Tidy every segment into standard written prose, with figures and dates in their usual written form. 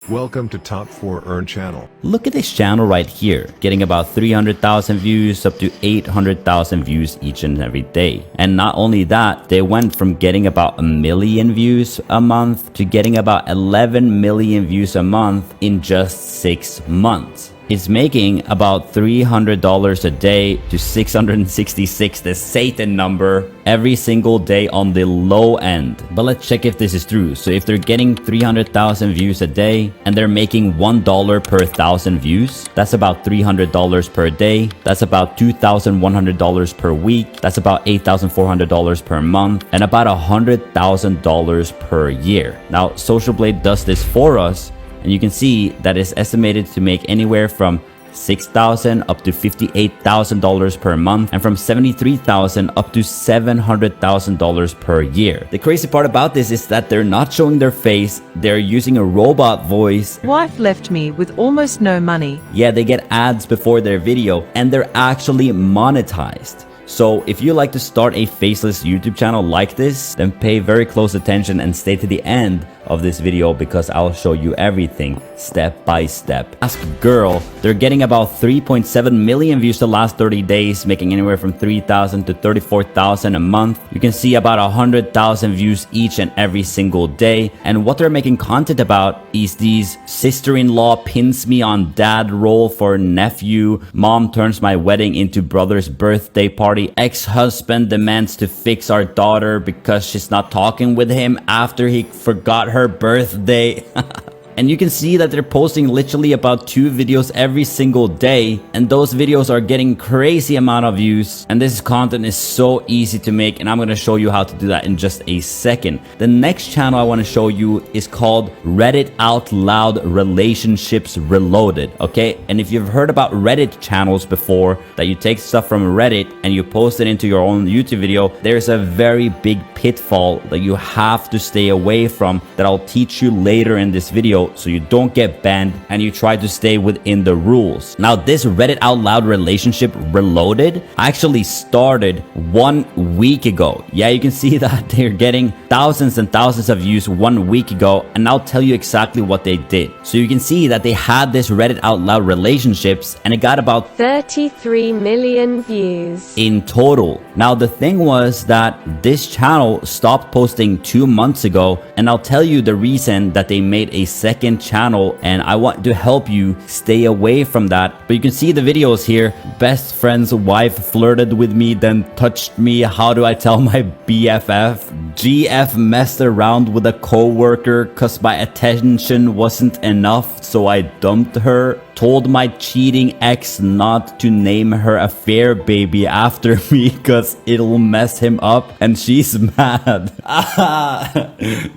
Welcome to Top 4 Earn Channel. Look at this channel right here, getting about 300,000 views up to 800,000 views each and every day. And not only that, they went from getting about 1 million views a month to getting about 11 million views a month in just 6 months. It's making about $300 a day to 666, the Satan number, every single day on the low end. But let's check if this is true. So if they're getting 300,000 views a day and they're making $1 per 1,000 views, that's about $300 per day. That's about $2,100 per week. That's about $8,400 per month and about $100,000 per year. Now, Social Blade does this for us. And you can see that it's estimated to make anywhere from $6,000 up to $58,000 per month and from $73,000 up to $700,000 per year. The crazy part about this is that they're not showing their face. They're using a robot voice. Wife left me with almost no money. Yeah, they get ads before their video and they're actually monetized. So if you like to start a faceless YouTube channel like this, then pay very close attention and stay to the end of this video because I'll show you everything step by step. Ask Girl, they're getting about 3.7 million views the last 30 days, making anywhere from 3,000 to 34,000 a month. You can see about 100,000 views each and every single day. And what they're making content about is these sister-in-law pins me on dad role for nephew, mom turns my wedding into brother's birthday party, ex-husband demands to fix our daughter because she's not talking with him after he forgot her birthday. And you can see that they're posting literally about 2 videos every single day, and those videos are getting crazy amount of views. And this content is so easy to make, and I'm going to show you how to do that in just a second. The next channel I want to show you is called Reddit Out Loud Relationships Reloaded. Okay, and if you've heard about Reddit channels before, that you take stuff from Reddit and you post it into your own YouTube video, there's a very big pitfall that you have to stay away from that I'll teach you later in this video, so you don't get banned and you try to stay within the rules. Now, this Reddit Out Loud Relationship Reloaded actually started 1 week ago. Yeah, you can see that they're getting thousands and thousands of views 1 week ago, and I'll tell you exactly what they did. So you can see that they had this Reddit Out Loud Relationships and it got about 33 million views in total. Now, the thing was that this channel stopped posting 2 months ago, and I'll tell you the reason that they made a second channel, and I want to help you stay away from that. But you can see the videos here. Best friend's wife flirted with me, then touched me. How do I tell my BFF? GF messed around with a co-worker cause my attention wasn't enough, so I dumped her. Told my cheating ex not to name her affair baby after me cause it'll mess him up, and she's mad.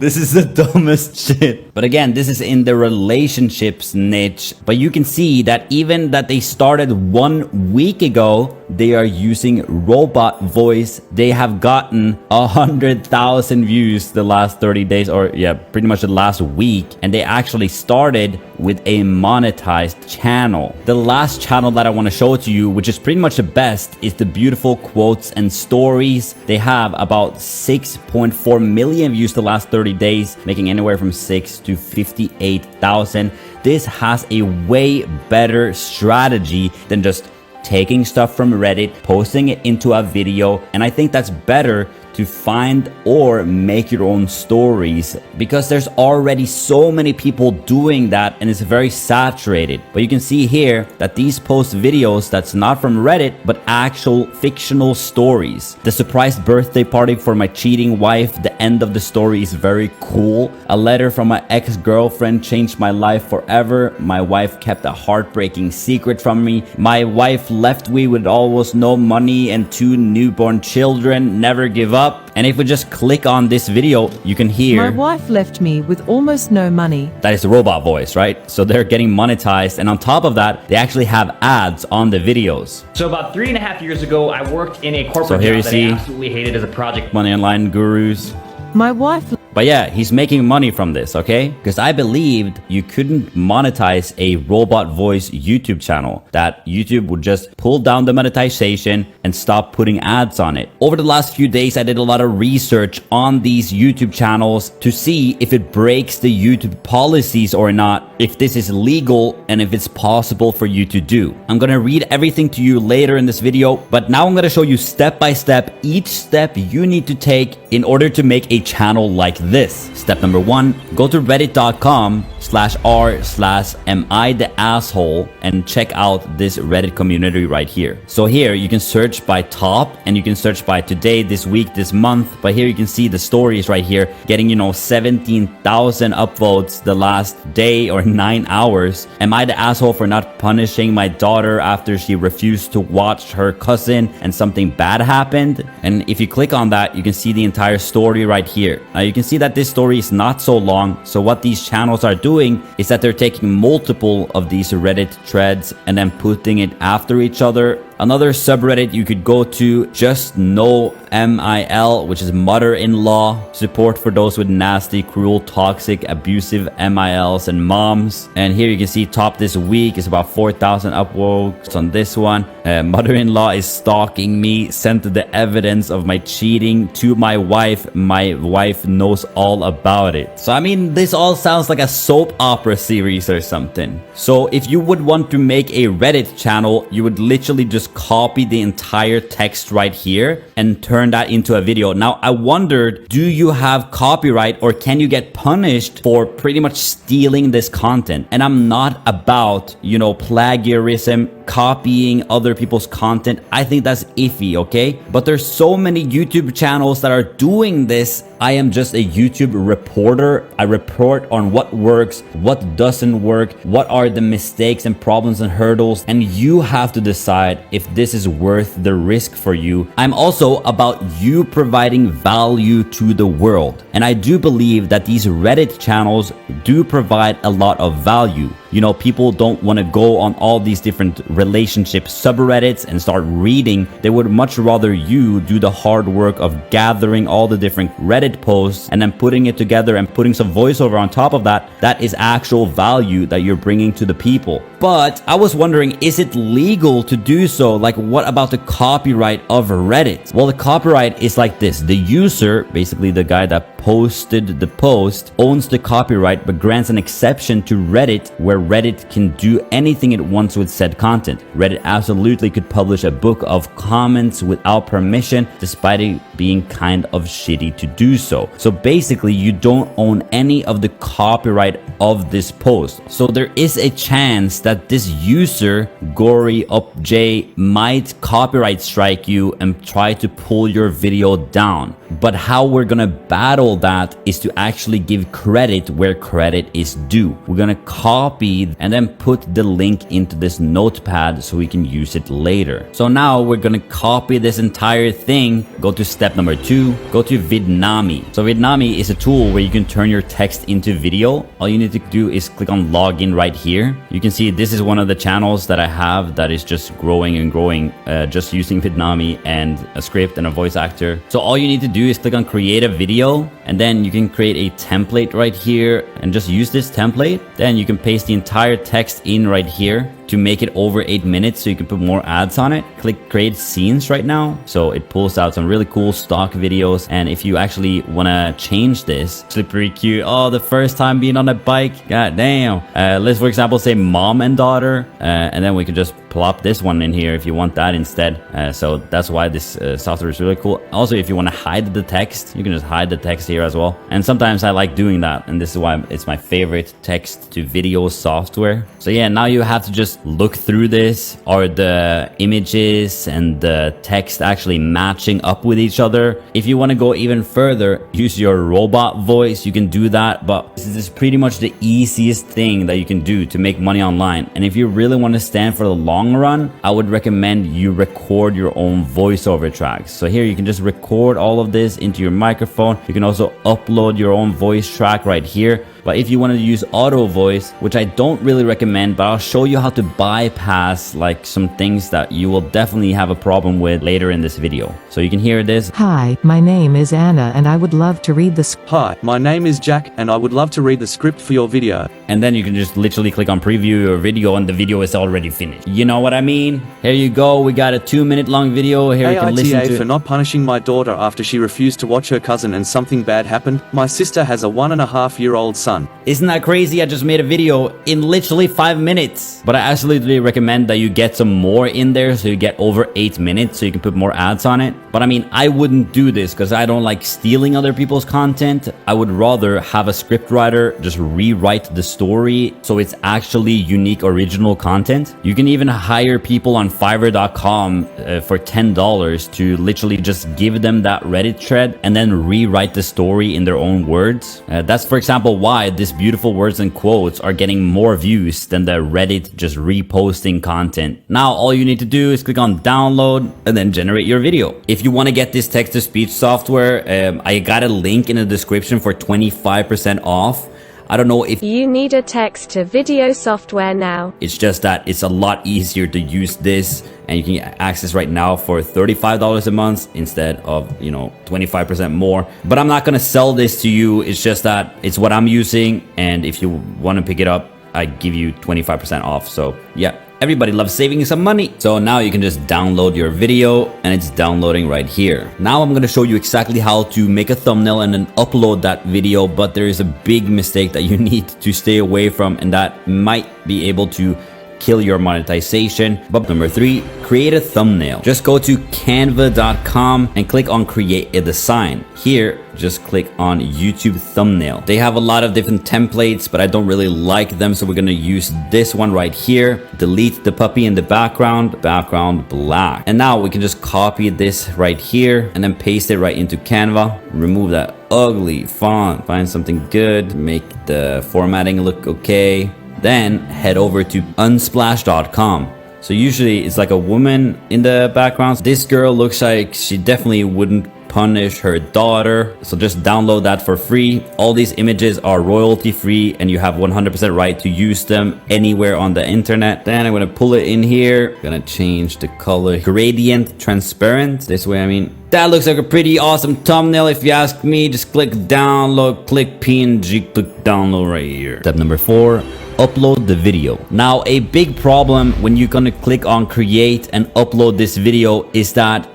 This is the dumbest shit. But again, this is in the relationships niche. But you can see that even that they started 1 week ago, they are using robot voice. They have gotten 100,000 views the last 30 days, or yeah, pretty much the last week. And they actually started with a monetized channel. The last channel that I want to show to you, which is pretty much the best, is the Beautiful Quotes and Stories. They have about 6.4 million views the last 30 days, making anywhere from 6 to 58,000. This has a way better strategy than just taking stuff from Reddit, posting it into a video, and I think that's better to find or make your own stories, because there's already so many people doing that and it's very saturated. But you can see here that these post videos that's not from Reddit but actual fictional stories. The surprise birthday party for my cheating wife, the end of the story is very cool. A letter from my ex-girlfriend changed my life forever. My wife kept a heartbreaking secret from me. My wife left me with almost no money and 2 newborn children. Never give up. And if we just click on this video, you can hear My wife left me with almost no money. that is the robot voice, right? So they're getting monetized, and on top of that, they actually have ads on the videos. So about 3.5 years ago, I worked in a corporate So here job you that see I absolutely hated as a project. Money online gurus. My wife But yeah, he's making money from this, okay? Because I believed you couldn't monetize a robot voice YouTube channel, that YouTube would just pull down the monetization and stop putting ads on it. Over the last few days, I did a lot of research on these YouTube channels to see if it breaks the YouTube policies or not, if this is legal and if it's possible for you to do. I'm gonna read everything to you later in this video, but now I'm gonna show you step by step each step you need to take in order to make a channel like this. Step number 1, go to reddit.com/r/amItheasshole and check out this Reddit community right here. So here you can search by top and you can search by today, this week, this month, but here you can see the stories right here getting, 17,000 upvotes the last day or 9 hours. Am I the asshole for not punishing my daughter after she refused to watch her cousin and something bad happened? And if you click on that, you can see the entire story right here. Now you can see that this story is not so long. So what these channels are doing is that they're taking multiple of these Reddit threads and then putting it after each other. Another subreddit you could go to, just no MIL, which is mother-in-law, support for those with nasty, cruel, toxic, abusive MILs and moms. And here you can see top this week is about 4,000 upvotes on this one. Mother-in-law is stalking me, sent the evidence of my cheating to my wife. My wife knows all about it. So I mean, this all sounds like a soap opera series or something. So if you would want to make a Reddit channel, you would literally just copy the entire text right here and turn that into a video. Now, I wondered, do you have copyright or can you get punished for pretty much stealing this content? And I'm not about, plagiarism, copying other people's content. I think that's iffy, okay? But there's so many YouTube channels that are doing this. I am just a YouTube reporter. I report on what works, what doesn't work, what are the mistakes and problems and hurdles, and you have to decide if this is worth the risk for you. I'm also about you providing value to the world. And I do believe that these Reddit channels do provide a lot of value. People don't want to go on all these different relationship subreddits and start reading. They would much rather you do the hard work of gathering all the different Reddit posts and then putting it together and putting some voiceover on top of that. That is actual value that you're bringing to the people. But I was wondering, is it legal to do so? Like, what about the copyright of Reddit? Well, the copyright is like this. The user, basically the guy that posted the post, owns the copyright but grants an exception to Reddit where Reddit can do anything it wants with said content. Reddit absolutely could publish a book of comments without permission, despite it being kind of shitty to do so. So basically, you don't own any of the copyright of this post. So there is a chance that this user, Gory Up J, might copyright strike you and try to pull your video down. But how we're gonna battle that is to actually give credit where credit is due. We're gonna copy and then put the link into this notepad so we can use it later. So now we're gonna copy this entire thing, go to step number 2, go to Vidnami. So Vidnami is a tool where you can turn your text into video. All you need to do is click on login right here. You can see this is one of the channels that I have that is just growing and growing, just using Vidnami and a script and a voice actor. So all you need to do is click on create a video, and then you can create a template right here and just use this template. Then you can paste the entire text in right here to make it over 8 minutes so you can put more ads on it. Click create scenes right now. So it pulls out some really cool stock videos. And if you actually want to change this, slippery cute, oh, the first time being on a bike, god damn. Let's, for example, say mom and daughter, and then we could just plop this one in here if you want that instead. So that's why this software is really cool. Also, if you want to hide the text, you can just hide the text here as well. And sometimes I like doing that, and this is why it's my favorite text to video software. So yeah, now you have to just look through this. Are the images and the text actually matching up with each other? If you want to go even further, use your robot voice. You can do that, but this is pretty much the easiest thing that you can do to make money online. And if you really want to stand for the long run, I would recommend you record your own voiceover tracks. So here you can just record all of this into your microphone. You can also also upload your own voice track right here. But if you want to use auto voice, which I don't really recommend, but I'll show you how to bypass like some things that you will definitely have a problem with later in this video. So you can hear this. Hi, my name is Anna and I would love to read the Hi, my name is Jack and I would love to read the script for your video. And then you can just literally click on preview your video and the video is already finished. You know what I mean? Here you go. We got a 2-minute long video. Here you can listen AITA to for not punishing my daughter after she refused to watch her cousin and something bad happened. My sister has a 1.5-year-old son. Isn't that crazy? I just made a video in literally 5 minutes. But I absolutely recommend that you get some more in there so you get over 8 minutes so you can put more ads on it. But I mean, I wouldn't do this because I don't like stealing other people's content. I would rather have a scriptwriter just rewrite the story so it's actually unique, original content. You can even hire people on Fiverr.com for $10 to literally just give them that Reddit thread and then rewrite the story in their own words. That's, for example, why this beautiful words and quotes are getting more views than the Reddit just reposting content. Now, all you need to do is click on download and then generate your video. If you want to get this text-to-speech software, I got a link in the description for 25% off. I don't know if You need a text-to-video software now. it's just that it's a lot easier to use this and you can access right now for $35 a month instead of, 25% more. But I'm not going to sell this to you. It's just that it's what I'm using. And if you want to pick it up, I give you 25% off. So yeah, everybody loves saving some money. So now you can just download your video and it's downloading right here. Now I'm going to show you exactly how to make a thumbnail and then upload that video. But there is a big mistake that you need to stay away from, and that might be able to kill your monetization. But number 3, create a thumbnail. Just go to canva.com and click on create a design. Here, just click on YouTube thumbnail. They have a lot of different templates, but I don't really like them, so we're gonna use this one right here. Delete the puppy in the background black. And now we can just copy this right here and then paste it right into Canva. Remove that ugly font, find something good, make the formatting look okay. Then head over to unsplash.com. So usually it's like a woman in the background. This girl looks like she definitely wouldn't punish her daughter. So just download that for free. All these images are royalty free and you have 100% right to use them anywhere on the internet. Then I'm gonna pull it in here. I'm gonna change the color gradient transparent. This way, that looks like a pretty awesome thumbnail if you ask me. Just click download, click PNG, click download right here. Step number 4. Upload the video. Now, a big problem when you're gonna click on create and upload this video is that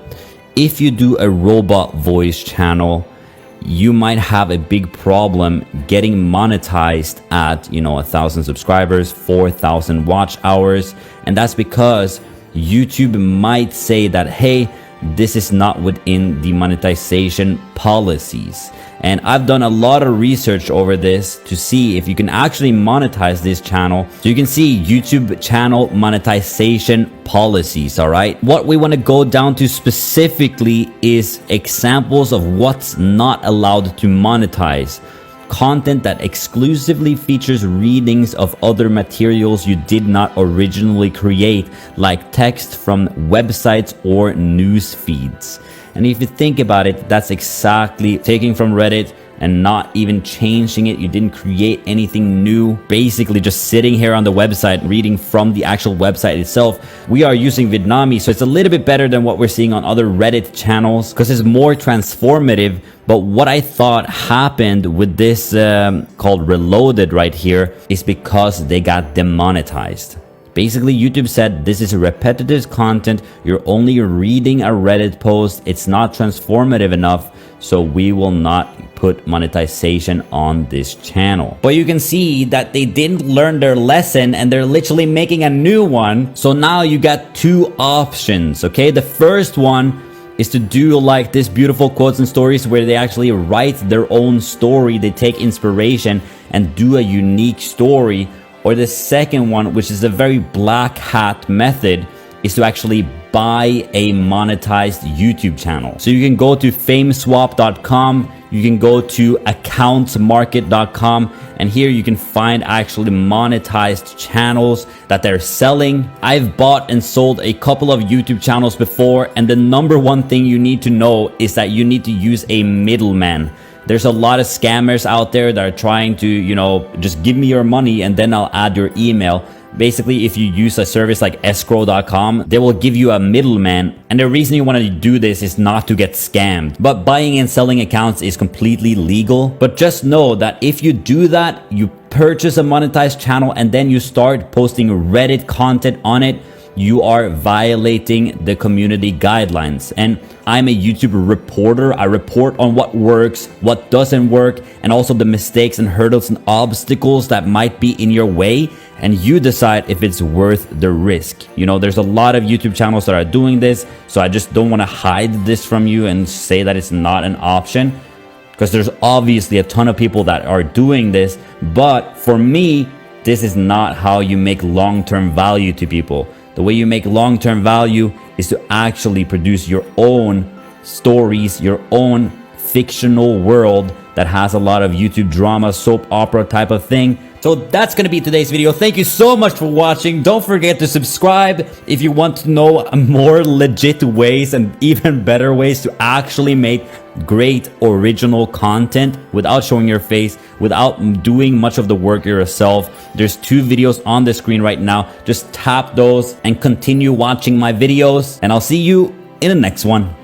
if you do a robot voice channel, you might have a big problem getting monetized at 1,000 subscribers, 4,000 watch hours. And that's because YouTube might say that, hey, this is not within the monetization policies. And I've done a lot of research over this to see if you can actually monetize this channel. So you can see YouTube channel monetization policies, all right? What we want to go down to specifically is examples of what's not allowed to monetize. Content that exclusively features readings of other materials you did not originally create, like text from websites or news feeds. And if you think about it, that's exactly taking from Reddit and not even changing it. You didn't create anything new, basically just sitting here on the website reading from the actual website itself. We are using Vietnamese, so it's a little bit better than what we're seeing on other Reddit channels because it's more transformative. But what I thought happened with this called Reloaded right here is because they got demonetized. Basically, YouTube said this is repetitive content. You're only reading a Reddit post. It's not transformative enough, so we will not put monetization on this channel. But you can see that they didn't learn their lesson and they're literally making a new one. So now you got 2 options, okay? The first one is to do like this beautiful quotes and stories where they actually write their own story. They take inspiration and do a unique story. Or the second one, which is a very black hat method, is to actually buy a monetized YouTube channel. So you can go to fameswap.com, you can go to accountsmarket.com, and here you can find actually monetized channels that they're selling. I've bought and sold a couple of YouTube channels before, and the number one thing you need to know is that you need to use a middleman. There's a lot of scammers out there that are trying to, you know, just give me your money and then I'll add your email. Basically, if you use a service like escrow.com, they will give you a middleman. And the reason you want to do this is not to get scammed. But buying and selling accounts is completely legal. But just know that if you do that, you purchase a monetized channel and then you start posting Reddit content on it, you are violating the community guidelines. And I'm a YouTube reporter. I report on what works, what doesn't work, and also the mistakes and hurdles and obstacles that might be in your way. And you decide if it's worth the risk. You know, there's a lot of YouTube channels that are doing this, so I just don't want to hide this from you and say that it's not an option, because there's obviously a ton of people that are doing this. But for me, this is not how you make long-term value to people. The way you make long-term value is to actually produce your own stories, your own fictional world that has a lot of YouTube drama, soap opera type of thing. So that's gonna be today's video. Thank you so much for watching. Don't forget to subscribe if you want to know more legit ways and even better ways to actually make great original content without showing your face, without doing much of the work yourself. There's 2 videos on the screen right now. Just tap those and continue watching my videos, and I'll see you in the next one.